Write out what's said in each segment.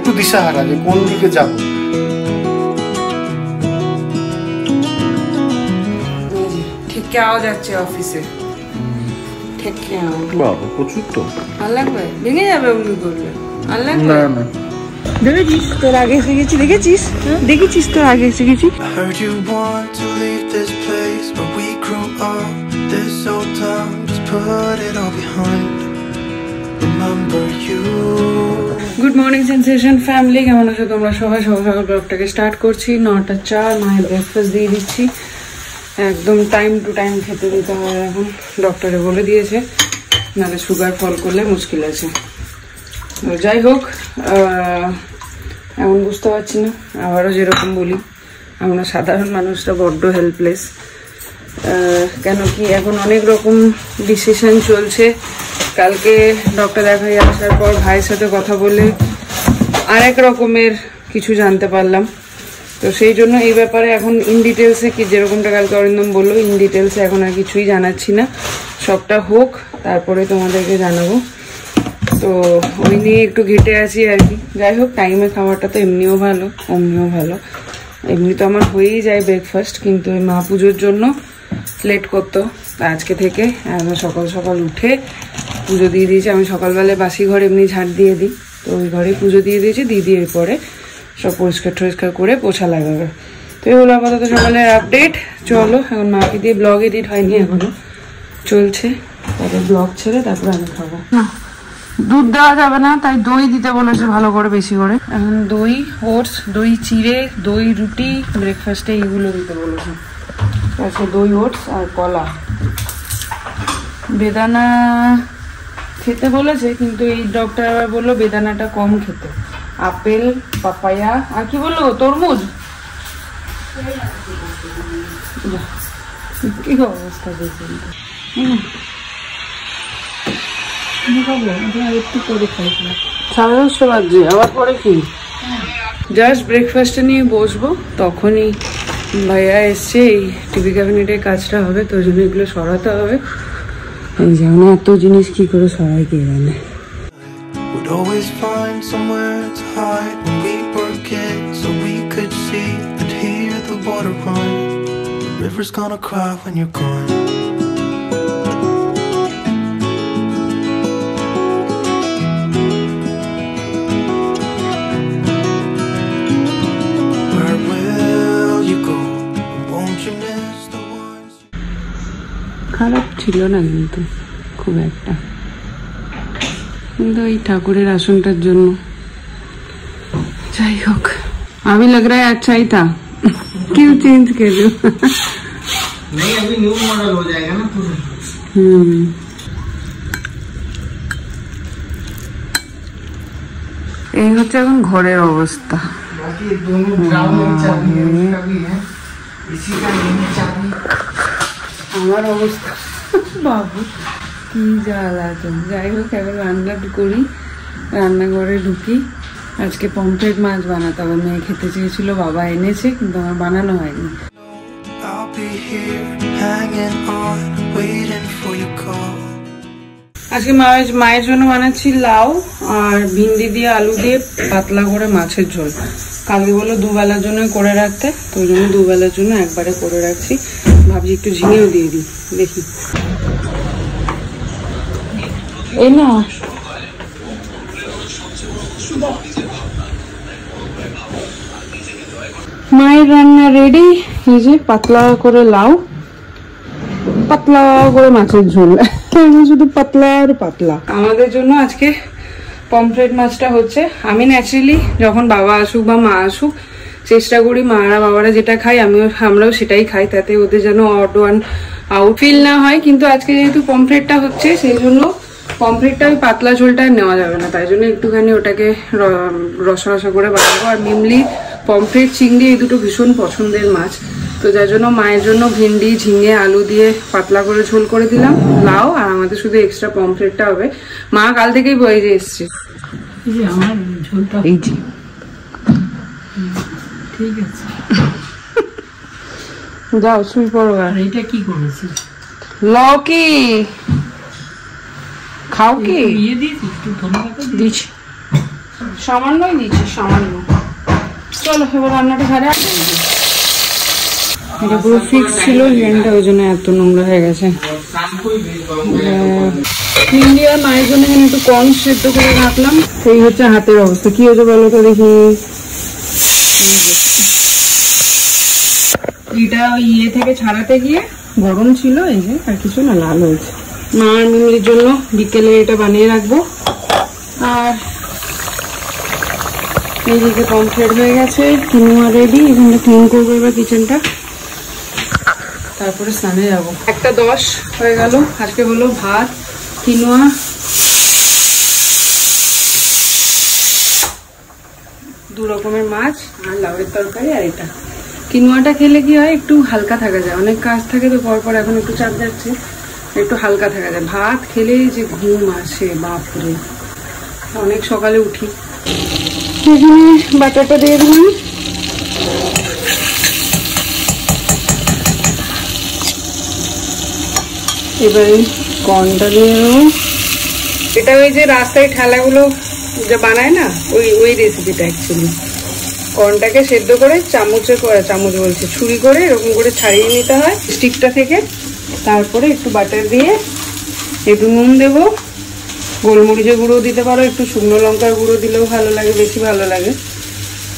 একটু দিশাহারা যে কোন দিকে যাব। ঠিক কেও যাচ্ছে অফিসে, ঠিক কেও বাবা প্রচুর তো আর লাগবে, ভেঙে যাবে ওগুলো করলে আর লাগবে না না। দেখেছিস তোর আগে এসে গেছি, দেখেছিস দেখেছিস তোর আগে এসে গেছি। গুড মর্নিং সেন্সেশন ফ্যামিলি, কেমন আছো তোমরা সবাই? সকাল সকাল ব্লগটাকে স্টার্ট করছি। 9:04 মায়ের ব্রেকফাস্ট দিয়ে দিচ্ছি। একদম টাইম টু টাইম খেতে দিতে হয় এখন, ডক্টরে বলে দিয়েছে, নাহলে সুগার ফল করলে মুশকিল আছে। যাই হোক, এমন বুঝতে পারছি না, আবারও যেরকম বলি আমরা সাধারণ মানুষরা বড্ড হেল্পলেস। কেন কি এখন অনেক রকম ডিসিশন চলছে। কালকে ডক্টর দেখাই আসার পর ভাইয়ের সাথে কথা বলে আরেক রকমের কিছু জানতে পারলাম। তো সেই জন্য এই ব্যাপারে এখন ইন ডিটেলসে, কি যেরকমটা কালকে অরিন্দম বললো, ইন ডিটেলসে এখন আর কিছুই জানাচ্ছি না, সবটা হোক তারপরে তোমাদেরকে জানাবো। তো ওই নিয়ে একটু ঘেটে আছি আর কি। যাই হোক, টাইমে খাওয়াটা তো এমনিও ভালো অমনিও ভালো। এমনি তো আমার হয়েই যায় ব্রেকফাস্ট, কিন্তু ওই মা পুজোর জন্য লেট করতো আজকে থেকে। আমরা সকাল সকাল উঠে পুজো দিয়ে দিয়েছি। আমি সকালবেলায় বাসি ঘর এমনি ঝাঁট দিয়ে দিই, তো ওই ঘরে পুজো দিয়ে দিয়েছি। দিদি এরপরে সব পরিষ্কার টরিষ্কার করে পোছা লাগাবে। তো এই হলো আপাতত সকালের আপডেট। চলো এখন মাকে দিয়ে ব্লগ এডিট হয়নি এখনো, চলছে। তারপর ব্লগ ছেড়ে তারপরে আমি খাবো। দুধ দেওয়া যাবে না, তাই দই দিতে বলেছে ভালো করে, বেশি করে। এখন দই, ওটস, দই চিড়ে, দই রুটি, ব্রেকফাস্টে এইগুলো দিতে বলেছে। আজকে দই, ওটস আর কলা। বেদানা খেতে বলেছে, কিন্তু এই ডক্টর আবার বললো বেদানাটা কম খেতে। আপেল, পাপায়া আর কি বললো, তরমুজ। কি অবস্থা দেখুন, সাড়ে 10টা বাজছে, আবার পরে কি জাস্ট ব্রেকফাস্টে নিয়ে বসবো, তখনই ভাইয়া এসছে। এই টিভি ক্যাবিনেটের কাজটা হবে, তো ওই জন্য এগুলো সরাতে হবে। এই যেমন এত জিনিস কি করে সরাই কে জানে। খারাপ ছিল না কিন্তু খুব একটা, কিন্তু এই ঠাকুরের আসনটার জন্য। যাই হোক, अभी लग रहा है अच्छा ही था, क्यों चेंज कर दो? नहीं, अभी न्यू मॉडल हो जाएगा ना पूरा। এই হচ্ছে এখন ঘরের অবস্থা। बाकी दोनों ड्राम में चाबी है, उसका भी है, इसी का नहीं चाबी। আমার অবস্থা বাবু কি জ্বালা। তো যাই হোক, এখন রান্না করি, রান্নাঘরে ঢুকি। আজকে পমফ্রেট মাছ বানাতে হবে, মেয়ে খেতে চেয়েছিল, বাবা এনেছে, কিন্তু আমার বানানো হয়নি। আজকে মায়ের জন্য বানাচ্ছি লাউ আর ভিন্ডি দিয়ে আলু দিয়ে পাতলা করে মাছের ঝোল। কালকে বললো দুবেলার জন্য করে রাখতে, তো ওই জন্য দুবেলার জন্য একবারে করে রাখছি। ভাবছি একটু ঝিঙেও দিয়ে দিই, দেখি। এই না মায়ের রান্না রেডি। এই যে পাতলা করে লাউ, পাতলা করে মাছের ঝোল, শুধু পাতলা আর পাতলা। আমাদের জন্য আজকে পমফ্রেট মাছটা হচ্ছে। আমি ন্যাচারালি যখন বাবা আসুক বা মা আসুক চেষ্টা করি মারা বাবারা যেটা খাই আমরাও সেটাই খাই, তাতে ওদের যেন অড ওয়ান আউট ফিল না হয়। কিন্তু আজকে যেহেতু পমফ্রেটটা হচ্ছে, সেই জন্য পমফ্রেটটা ওই পাতলা ঝোলটা নেওয়া যাবে না, তাই জন্য একটুখানি ওটাকে রসা রসা করে বানাবো। আর মিমলি পমফ্রেট, চিংড়ি এই দুটো ভীষণ পছন্দের মাছ, তো যার জন্য মায়ের জন্য ভিন্ডি, ঝিঙে, আলু দিয়ে পাতলা করে ঝোল করে দিলাম, লাউ, আর আমাদের শুধু এক্সট্রা পমফ্রেটটা হবে। মা কাল থেকেই বয়ে যে এসছে, আমার ঝোলটা এই যে ঠিক আছে। যাও শুই পড়ো। আর এটা কি করেছিস? লকি খাও কি? দিচ্ছি। সামান্যই দিয়েছি, সামান্য। চলো এবার রান্নাটা সারা। এটা পুরো ফিক্স ছিল হ্যান্ডটা, ওই জন্য এত নোংরা হয়ে গেছে। ভিন্ডি আর মায়ের জন্য এখানে একটু কর্ন সেদ্ধ করে রাখলাম। এই হচ্ছে হাতের অবস্থা, কি হয়েছে বলো তো দেখি। এটা ইয়ে থেকে ছাড়াতে গিয়ে গরম ছিল, এই যে আর কিছু না, লাল হয়েছে। মা আর মিমির জন্য বিকেলে এটা বানিয়ে রাখবো। আর এইদিকে কমপ্লিট হয়ে গেছে, কিনোয়া রেডি। এখানটা ক্লিন করবো এবার কিচেনটা, তারপরে স্নানে যাবো। 1:10 হয়ে গেল। আজকে হলো ভাত, কিনোয়া, দু রকমের মাছ আর লাউয়ের তরকারি। আর এটা কিনোয়াটা খেলে কি হয়, একটু হালকা থাকা যায়। অনেক কাজ থাকে তো পরপর, এখন একটু চাপ যাচ্ছে, একটু হালকা থাকা যায়। ভাত খেলে যে ঘুম আসে বাপরে, অনেক সকালে উঠি। এখানে বাটারটা দিয়ে দিলাম। এবারে কর্নটা দিয়ে দেবো। এটা ওই যে রাস্তায় ঠেলাগুলো যে বানায় না, ওই রেসিপিটা অ্যাকচুয়ালি। কর্নটাকে সেদ্ধ করে চামচ বলছে ছুরি করে এরকম করে ছাড়িয়ে নিতে হয় স্টিকটা থেকে। তারপরে একটু বাটার দিয়ে একটু নুন দেবো, গোলমরিচের গুঁড়ো দিতে পারো, একটু শুকনো লঙ্কার গুঁড়ো দিলেও ভালো লাগে, বেশি ভালো লাগে।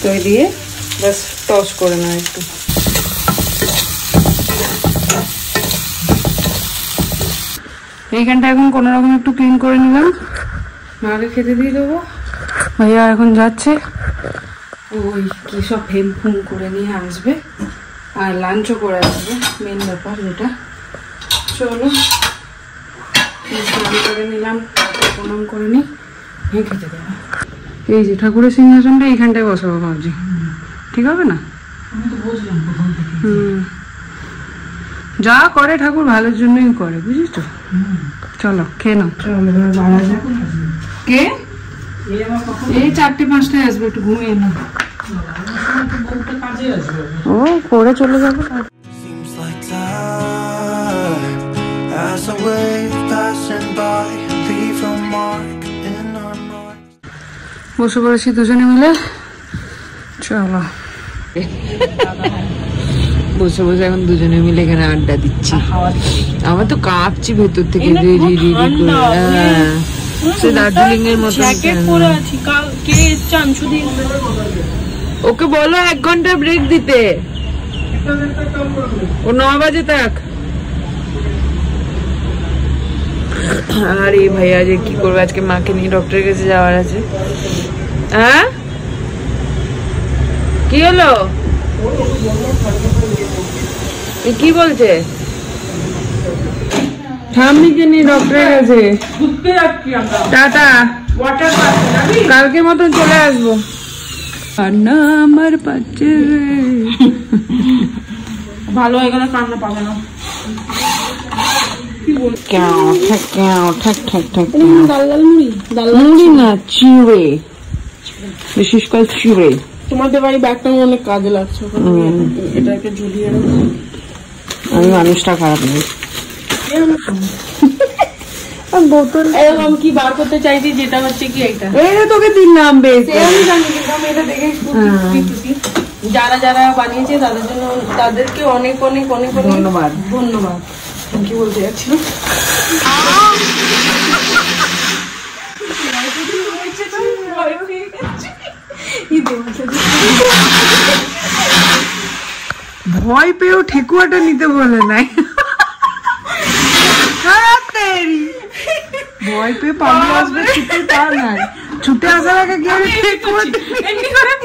তো এই দিয়ে বাস টস করে নাও একটু। এইখানটা এখন কোনো রকম একটু ক্লিন করে নিলাম, নাহলে খেতে দিয়ে দেবো। ভাইয়া এখন যাচ্ছে, ওই কি সব হেম ফুম করে নিয়ে আসবে, আর লাঞ্চও করে আসবে, মেন ব্যাপার যেটা। চলো স্নান করে নিলাম, প্রণাম করে নিই, খেতে দেবো। এই যে ঠাকুরের সিংহাসনটা এইখানটায় বসাবো ভাবছি, ঠিক হবে না? যা করে ঠাকুর ভালোর জন্যই করে, বুঝিস তো। চলো খেয়ে নাও। কে এই 4-5টায় আসবে, একটু ঘুমিয়ে নাও। ও করে চলে যাবো। বসে পড়েছি দুজনে মিলে, চলো। বসে বসে এখন দুজনে মিলে এখানে আড্ডা দিচ্ছি। আমার তো কাঁপছি ভেতর থেকে, দার্জিলিং এর মতো। ওকে বলো 1 ঘন্টা ব্রেক দিতে, ও 9 বাজে তাক। আরে ভাইয়া যে কি করবে, আজকে মাকে নিয়ে ডক্টরের কাছে যাওয়ার আছে। হ্যাঁ কি হলো, কি বলছে? ঠাম্মিকে নিয়ে ডক্টরের কাছে, টাটা, কালকে মতন চলে আসবো। কান্না আমার পাচ্ছে, ভালো হয়ে গেলে কান্না পাবে না। মুড়ি না, চিড়ে, বিশেষ করে চিড়ে। তোমাদের বাড়ি ব্যাগটা অনেক কাজে লাগছে, এটাকে ঝুলিয়ে রাখো। আমি মানুষটা খারাপ নেই, বোতল এরকম কি বার করতে চাইছি, যেটা হচ্ছে কি এইটা, এটা তোকে দিলাম বেশ, আমি জানি, কিন্তু আমি এটা দেখে যারা যারা বানিয়েছে তাদের জন্য, তাদেরকে অনেক অনেক অনেক ধন্যবাদ। ধন্যবাদ কি বলতে যাচ্ছিল, ভয় পেয়েও ঠেকুয়াটা নিতে বলে নাই, ভয় পেয়ে পালিয়ে আসবে, ছুটে তা নাই, ছুটে আসার আগে গিয়ে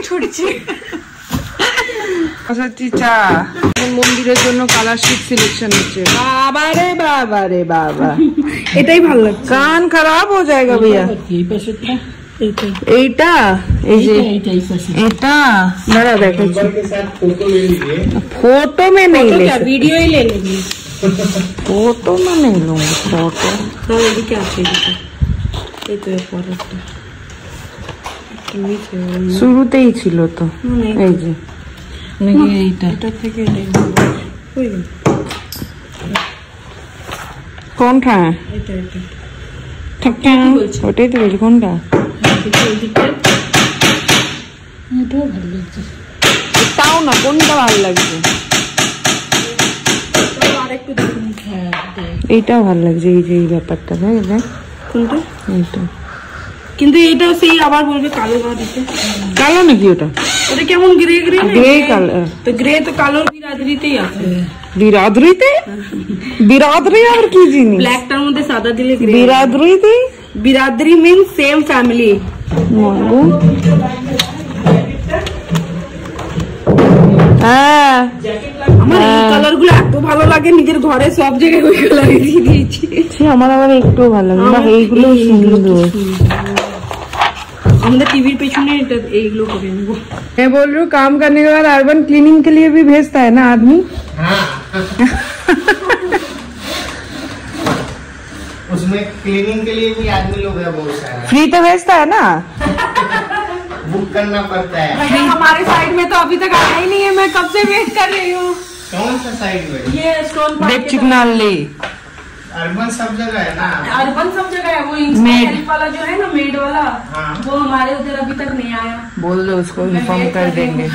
ছুটছি। মন্দিরের জন্য কালার শিট সিলেকশন হচ্ছে, বাবা রে বাবা রে বাবা, এটাই ভালো লাগছে। কান খারাপ হয়ে যায়গা ভাইয়া। এইটা এই যে এটা দাঁড়া দেখাচ্ছি, फोटो में नहीं ले, वीडियो ही ले लेंगे, फोटो में नहीं लूंगी फोटो। हाँ ये क्या चाहिए, ये तो एक और শুরুতেই ছিল তো, এই যে নাকি এইটা, এটা থেকে কোনটা, এটা এটা ঠিক ওটাই তো বলছি, কোনটা এটাও ভালো লাগছে, তাও না কোনটা ভালো লাগছে? এইটাও ভালো লাগছে, এই যে এই ব্যাপারটা দেখ কোনটা, এইটা। কিন্তু এইটা সেই আবার বলবে কালো না দিতে, কালো নাকি ওটা? ওটা কেমন গ্রে গ্রে, গ্রে কালার তো, গ্রে তো কালোর বিরাদরিতেই আছে। বিরাদরিতে? বিরাদরি আর কি জিনিস? ব্ল্যাকটার মধ্যে সাদা দিলে গ্রে। বিরাদরিতে? বিরাদরি মিন্স সেম ফ্যামিলি। হ্যাঁ, আমার এই কালার গুলো এত ভালো লাগে, নিজের ঘরে সব জায়গায় ওই কালার দিয়ে দিয়েছি। আমার আবার একটু ভালো লাগে না, এইগুলো সুন্দর। আমাদের टीवी पेछने এইগুলো করে নেব। मैं बोल रही हूँ काम करने के बाद अर्बन क्लीनिंग के लिए भी भेजता है ना आदमी? हाँ। उसमें क्लीनिंग के लिए भी आदमी लोग है बहुत सारा। फ्री तो भेजता है ना? बुक करना पड़ता है। हमारे साइड में तो अभी तक आया ही नहीं है, मैं कब से वेट कर रही हूँ। कौन सा साइड में? ये स्टोन चिकनाली। अर्बन सब जगह है ना? अर्बन सब जगह है, वो मेड वाला जो है ना, मेड वाला। हाँ। वो हमारे उधर अभी तक नहीं आया। बोल दो उसको, इन्फॉर्म कर देंगे।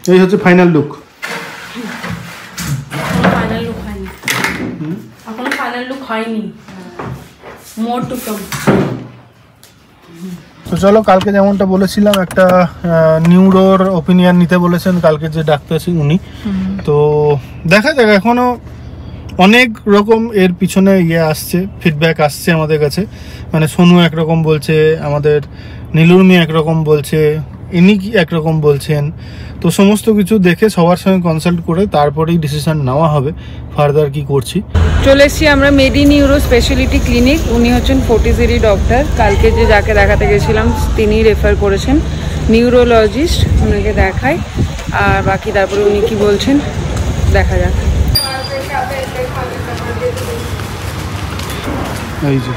ये হচ্ছে ফাইনাল লুক। ফাইনাল লুক হয়নি এখন, ফাইনাল লুক হয়নি, মোর টু কাম। তো চলো, কালকে যেমনটা বলেছিলাম একটা নিউরোর ওপিনিয়ন নিতে বলেছেন কালকে যে ডাক্তার আছেন উনি। তো দেখা যাক, এখনো অনেক রকম এর পিছনে আসছে, ফিডব্যাক আসছে আমাদের কাছে। মানে সোনু একরকম বলছে, আমাদের নীলুর্মি একরকম বলছে, ইনি একরকম বলছেন। তো সমস্ত কিছু দেখে সবার সঙ্গে কনসাল্ট করে তারপরেই ডিসিশন নেওয়া হবে ফার্দার কি করছি। চলে এসেছি আমরা মেডি নিউরো স্পেশালিটি ক্লিনিক। উনি হচ্ছেন ফোর্টিজেরি ডক্টর। কালকে যে যাকে দেখাতে গেছিলাম তিনি রেফার করেছেন, নিউরোলজিস্ট। ওনাকে দেখাই আর বাকি তারপরে উনি কি বলছেন দেখা যাক। এই যে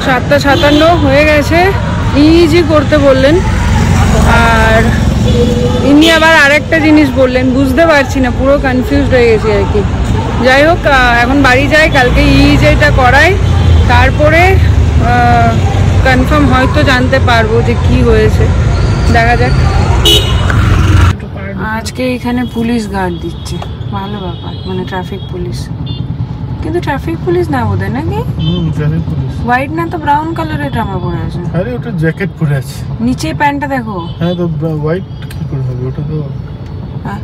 সাতটা 57 হয়ে গেছে, ইজি করতে বললেন। আর ইনি আবার আরেকটা জিনিস বললেন, বুঝতে পারছি না, পুরো কনফিউজড হয়ে গেছি আর কি। যাই হোক, এখন বাড়ি যাই, কালকে ইজেটা করাই, তারপরে কনফার্ম হয়তো জানতে পারবো যে কি হয়েছে, দেখা যাক। আজকে এখানে পুলিশ গার্ড দিচ্ছে, ভালো ব্যাপার, মানে ট্রাফিক পুলিশ। কিন্তু ট্রাফিক পুলিশ না বোধ হয় নাকি? ট্রাফিক পুলিশ হোয়াইট না তো ব্রাউন কালারের জামা পরে আছে। আরে ওটা জ্যাকেট পরে আছে, নিচে প্যান্টটা দেখো। হ্যাঁ তো হোয়াইট কি করে হবে? ওটা তো হ্যাঁ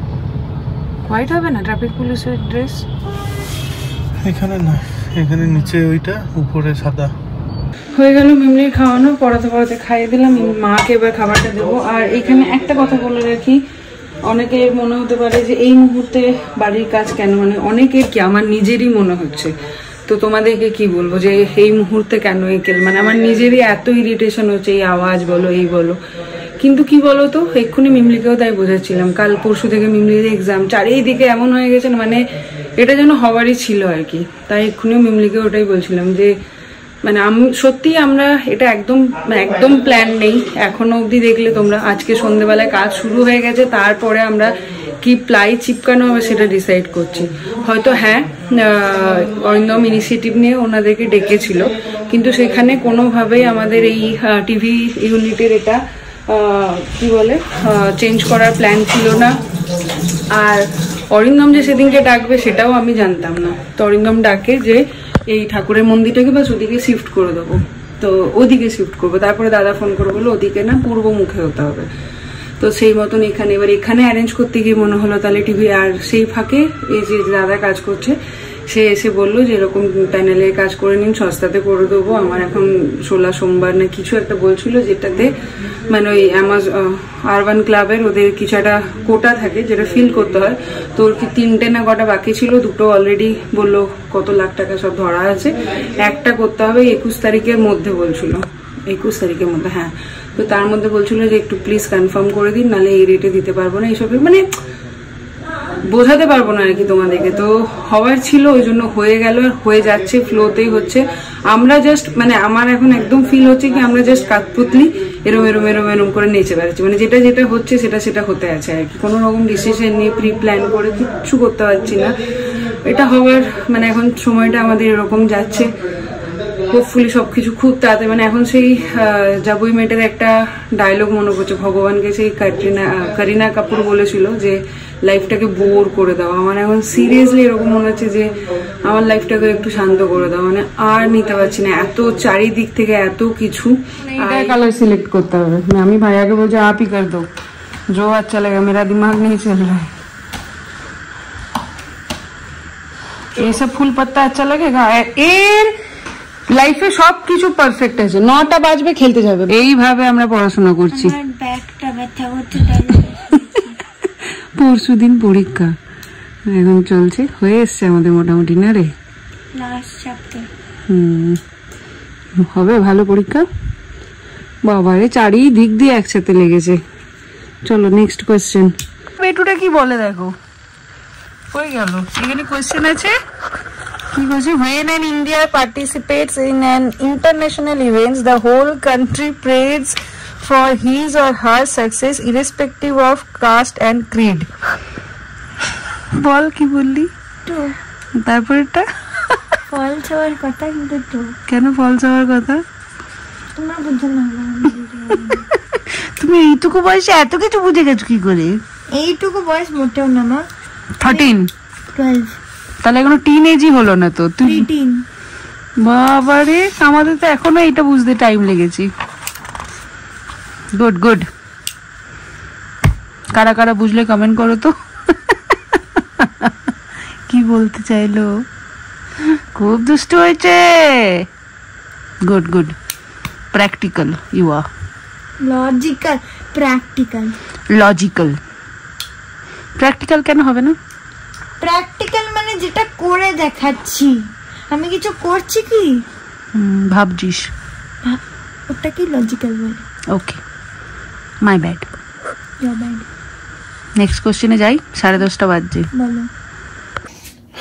হোয়াইট হবে না ট্রাফিক পুলিশের ড্রেস। এখানে না, এখানে নিচে ওইটা, উপরে সাদা। হয়ে গেল মিমলির খাওয়ানো, পড়াতে পড়াতে খাইয়ে দিলাম। মাকে এবার খাবারটা দেবো। আর এখানে একটা কথা বলে রাখি, অনেকের মনে হতে পারে যে এই মুহূর্তে বাড়ির কাজ কেন, মানে অনেকের কি, আমার নিজেরই মনে হচ্ছে। তো তোমাদেরকে কি বলবো যে এই মুহূর্তে কেন মানে আমার নিজেরই এত ইরিটেশন হচ্ছে, এই আওয়াজ বলো এই বলো। কিন্তু কি বলো তো, এক্ষুনি মিমলিকেও তাই বোঝাচ্ছিলাম, কাল পরশু থেকে মিমলির এক্সাম, চারিদিকে এমন হয়ে গেছে, মানে এটা যেন হওয়ারই ছিল আর কি। তাই এক্ষুনিও মিমলিকে ওটাই বলছিলাম যে মানে সত্যি আমরা এটা একদম প্ল্যান নেই এখনো অবধি। দেখলে তোমরা, আজকে সন্ধ্যেবেলায় কাজ শুরু হয়ে গেছে, তারপরে আমরা কি প্লাই চিপকানো হবে সেটা ডিসাইড করছি। হয়তো হ্যাঁ, অরিন্দম ইনিশিয়েটিভ নিয়ে ওনাদেরকে ডেকেছিল, কিন্তু সেখানে কোনোভাবেই আমাদের এই টিভি ইউনিটের এটা কি বলে চেঞ্জ করার প্ল্যান ছিল না। আর অরিন্দম যে সেদিনকে ডাকবে সেটাও আমি জানতাম না। তো অরিন্দম ডাকে যে এই ঠাকুরের মন্দিরটাকে বাস ওদিকে শিফট করে দেবো, তো ওদিকে শিফট করবো। তারপরে দাদা ফোন করে বললো ওদিকে না, পূর্ব মুখে হতে হবে। তো সেই মতন এখানে, এবার এখানে অ্যারেঞ্জ করতে গিয়ে মনে হলো তাহলে টিভি, আর সেই ফাঁকে এই যে দাদা কাজ করছে সে এসে বললো যে এরকম প্যানেলে কাজ করে নিন, সস্তাতে করে দেবো। আমার এখন 16 সোমবার না কিছু একটা বলছিল, যেটাতে মানে ওই আরবান ক্লাবের ওদের কিছু একটা কোটা থাকে যেটা ফিল করতে হয়। তো ওর কি 3টে না কটা বাকি ছিল, 2টো অলরেডি বললো কত লাখ টাকা সব ধরা আছে, একটা করতে হবে 21 তারিখের মধ্যে বলছিল, 21 তারিখের মধ্যে। হ্যাঁ, তো তার মধ্যে বলছিল যে একটু প্লিজ কনফার্ম করে দিন, নাহলে এই রেটে দিতে পারবো না, এইসব মানে বোঝাতে পারবো না আর কি তোমাদেরকে। তো হওয়ার ছিল ওই জন্য হয়ে গেল, আর হয়ে যাচ্ছে, ফ্লোতেই হচ্ছে। আমরা জাস্ট মানে আমার এখন একদম ফিল হচ্ছে কি আমরা জাস্ট কাঠপুতলি এরম এরম এরম এরম করে নেচে বেড়াচ্ছি, মানে যেটা যেটা হচ্ছে সেটা হতে আছে আর কি। কোনো রকম ডিসিশন নিয়ে প্রি প্ল্যান করে কিচ্ছু করতে পারছি না। এটা হওয়ার মানে এখন সময়টা আমাদের এরকম যাচ্ছে। হোপফুলি সবকিছু খুব তাড়াতাড়ি, মানে এখন সেই জাবুই মেটের একটা ডায়লগ মনে পড়ছে, ভগবানকে সেই করিনা কাপুর বলেছিল যে লাইফটাকে বোর করে দাও। আমার এখন সিরিয়াসলি এরকম মনে হচ্ছে যে আমার লাইফটাকে একটু শান্ত করে দাও, মানে আর নিতে পারছি না, এত চারিদিক থেকে এত কিছু। কালার সিলেক্ট করতে হবে। আমি ভাইয়াকে বলছি आप ही कर दो, जो अच्छा लगेगा, मेरा दिमाग नहीं चल रहा है। ये सब फूल पत्ता अच्छा लगेगा। এর লাইফে সবকিছু পারফেক্ট আছে। 9টা বাজবে, খেলতে যাবে। এইভাবে আমরা পড়াশোনা করছি। পরশু দিন পরীক্ষা, এখন চলছে, হয়ে এসছে আমাদের মোটামুটি না রে? হবে ভালো পরীক্ষা। বাবারে চারিদিক দিয়ে একসাথে লেগেছে। চলো নেক্সট কোয়েশ্চেন। বেটুটা কি বলে দেখো, হয়ে গেল। এখানে কোয়েশ্চেন আছে কি বলছে, when an India participates in an international events, the whole country prays for his or her success irrespective of caste and creed. বল কি বললি? তারপরেটা ফলস হওয়ার কথা, কিন্তু তো কেন ফলস হওয়ার কথা? তোমরা বুঝো না। তুমি এইটুকু বয়সে এত কিছু বুঝে গেছো কি করে? এইটুকু বয়স মোটেও না মা, 13 12 তাহলে এখনো টিন এজই হলো না তো। তুই 13। বাবারে আমাদের তো এখনো এটা বুঝতে টাইম লেগেছে। Good good. কারা কারা বুঝলে কমেন্ট করো তো। কি বলতে চাইলো? খুব দুষ্ট হয়েছে। Good good. Practical you are. Logical practical. Logical practical কেন হবে না? প্র্যাকটিক্যাল মানে যেটা করে দেখাচ্ছি। আমি কিছু করছি কি ভাবছিস, ওটা কি লজিক্যাল বলে? Okay my bad. Your bad. Next কোশ্চেনে যাই, 10:30 বাজছে। বলো।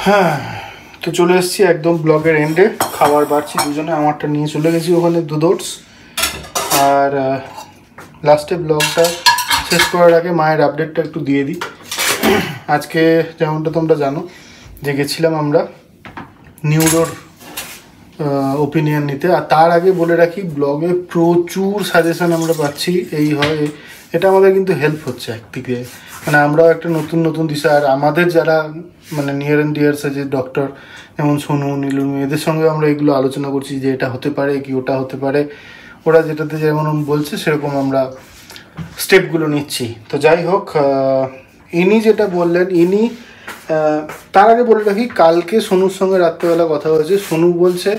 হ্যাঁ, তো চলে এসেছি একদম ব্লগের এন্ডে। খাবার বাড়ছি দুজনে, আমারটা নিয়ে চলে গেছি ওখানে দুধোটস। আর লাস্টে ব্লগটা শেষ করার আগে মায়ের আপডেটটা একটু দিয়ে দিই। আজকে যেমনটা তোমরা জানো যে গেছিলাম আমরা নিউরোর ওপিনিয়ন নিতে। আর তার আগে বলে রাখি, ব্লগে প্রচুর সাজেশন আমরা পাচ্ছি। এই হয়, এটা আমাদের কিন্তু হেল্প হচ্ছে একদিকে, মানে আমরাও একটা নতুন নতুন দিশা। আর আমাদের যারা মানে নিয়ার অ্যান্ড ডিয়ার্সে যে ডক্টর, যেমন সোনু, নীলুমি, এদের সঙ্গে আমরা এগুলো আলোচনা করছি যে এটা হতে পারে কি ওটা হতে পারে। ওরা যেটাতে যেমন বলছে সেরকম আমরা স্টেপগুলো নিচ্ছি। তো যাই হোক, ইনি যেটা বললেন, ইনি তার আগে বলে রাখি, কালকে সোনুর সঙ্গে রাত্রেবেলা কথা হয়েছে। সোনু বলছে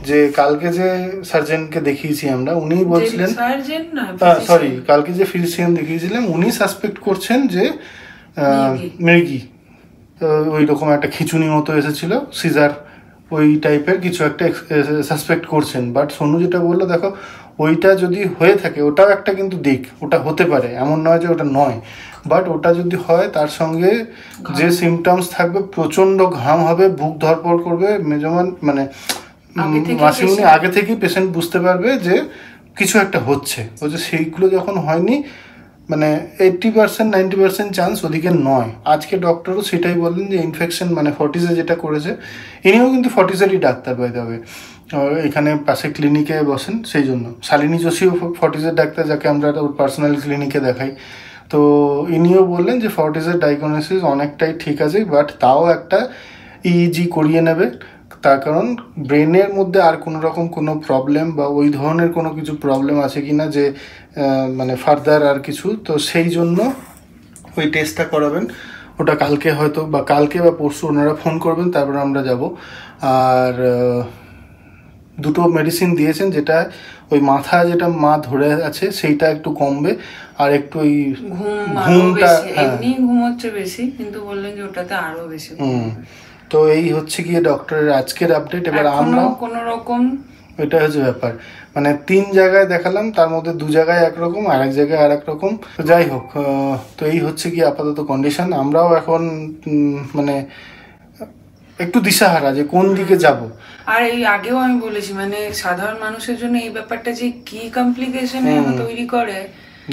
যে কালকে যে সার্জেনকে দেখিয়েছি আমরা, উনি বলছিলেন, সরি কালকে যে ফিজিশিয়ান দেখিয়েছিলাম, উনি সাসপেক্ট করছেন যে মৃগী, ওই রকম একটা খিচুনি মতো এসেছিল, সিজার ওই টাইপের কিছু একটা সাসপেক্ট করছেন। বাট সোনু যেটা বললো, দেখো ওইটা যদি হয়ে থাকে ওটাও একটা কিন্তু দিক, ওটা হতে পারে, এমন নয় যে ওটা নয়। বাট ওটা যদি হয়, তার সঙ্গে যে সিমটমস থাকবে, প্রচণ্ড ঘাম হবে, বুক ধরপড় করবে, মেজমান মানে মাসিমণি আগে থেকেই পেশেন্ট বুঝতে পারবে যে কিছু একটা হচ্ছে। ও যে সেইগুলো যখন হয়নি, মানে 80% 90% চান্স ওদিকে নয়। আজকে ডক্টরও সেটাই বললেন যে ইনফেকশন মানে ফর্টিসে যেটা করেছে, ইনিও কিন্তু ফর্টিসেরই ডাক্তার পাইতে হবে, এখানে পাশে ক্লিনিকে বসেন। সেই জন্য শালিনী যোশীও ফর্টিসের ডাক্তার, যাকে আমরা ওর পার্সোনাল ক্লিনিকে দেখাই। তো ইনিও বললেন যে ফর্টিসের ডায়াগনোসিস অনেকটাই ঠিক আছে, বাট তাও একটা ইইজি করিয়ে নেবে, তার কারণ ব্রেনের মধ্যে আর কোনো রকম কোনো প্রবলেম বা ওই ধরনের কোনো কিছু প্রবলেম আছে কি না, যে মানে ফার্দার আর কিছু। তো সেই জন্য ওই টেস্টটা করাবেন। ওটা কালকে হয়তো বা কালকে বা পরশু ওনারা ফোন করবেন, তারপরে আমরা যাব। আর দুটো মেডিসিন দিয়েছেন, যেটা ওই মাথা যেটা মা ধরে আছে সেইটা একটু কমবে, আর একটু ওই ঘুমটা, এমনি ঘুম হচ্ছে বেশি, কিন্তু বললেন যে ওটাতে আরো বেশি। তো এই হচ্ছে গিয়ে ডক্টরের আজকের আপডেট। এবার আমরা কোন রকম, এটা হচ্ছে ব্যাপার, মানে 3 জায়গায় দেখালাম, তার মধ্যে 2 জায়গায় একরকম, আর এক জায়গায় আর এক রকম। তো যাই হোক, তো এই হচ্ছে কি আপাতত কন্ডিশন। আমরাও এখন মানে একটু দিশাহারা যে কোন দিকে যাব। আর এই আগেও আমি বলেছি মানে সাধারণ মানুষের জন্য এই ব্যাপারটা যে কি কমপ্লিকেশনে তৈরি করে,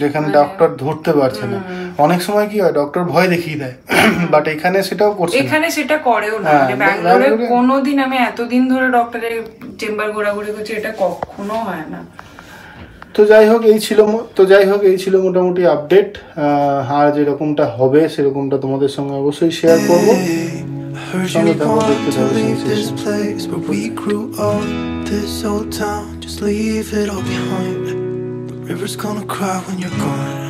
যেখানে ডক্টর ধরতে পারছে না। অনেক সময় কি হয় ডক্টর ভয় দেখিয়ে দেয়, বাট এখানে সেটাও করছে, এখানে সেটা করেও না। মানে ব্যাঙ্গালোরে কোনোদিন আমি এতদিন ধরে ডক্টরের চেম্বার ঘোরাঘুরি করছি, এটা কখনো হয় না। তো যাই হোক এই ছিল মোটামুটি আপডেট। আর যেরকমটা হবে সেরকমটা তোমাদের সঙ্গে অবশ্যই শেয়ার করবো। Heard you want to leave this place where we grew up, this old town, just leave it all behind. The river's gonna cry when you're gone.